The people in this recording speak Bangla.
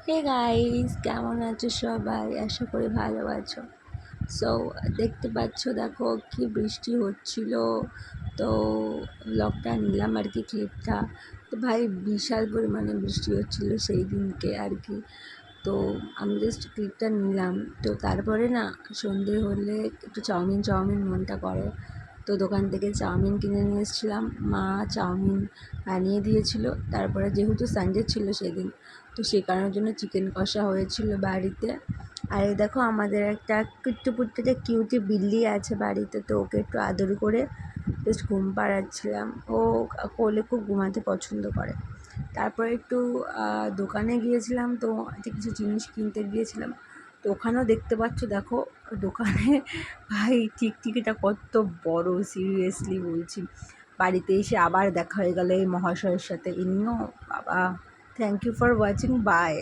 হে গাইস, কেমন আছো সবাই? আশা করি ভালো আছো। সো দেখতে পাচ্ছ, দেখো কি বৃষ্টি হচ্ছিল। তো ব্লগটা নিলাম আর কি, ক্লিপটা। তো ভাই বিশাল পরিমাণে বৃষ্টি হচ্ছিল সেই দিনকে আর কি। তো আমি জাস্ট ক্লিপটা নিলাম। তো তারপরে না, সন্ধে হলে একটু চাউমিন চাউমিন মনটা করে। তো দোকান থেকে চাউমিন কিনে নিয়ে এসেছিলাম, মা চাউমিন বানিয়ে দিয়েছিল। তারপরে যেহেতু সানডে ছিল সেদিন, তো সে কারণের জন্য চিকেন কষা হয়েছিল বাড়িতে। আর এই দেখো, আমাদের একটা কুট্টু পুট্টু একটা কিউটি বিল্লি আছে বাড়িতে, তো ওকে একটু আদর করে জাস্ট ঘুম পাড়াচ্ছিলাম। ও কোলে খুব ঘুমাতে পছন্দ করে। তারপরে একটু দোকানে গিয়েছিলাম, তো কিছু জিনিস কিনতে গিয়েছিলাম। তো ওখানেও দেখতে পাচ্ছ, দেখো দোকানে ভাই টিকটিকিটা কত বড়, সিরিয়াসলি বলছি। বাড়িতে এসে আবার দেখা হয়ে গেল এই মহাশয়ের সাথে। ইনিও বাবা, thank you for watching, by.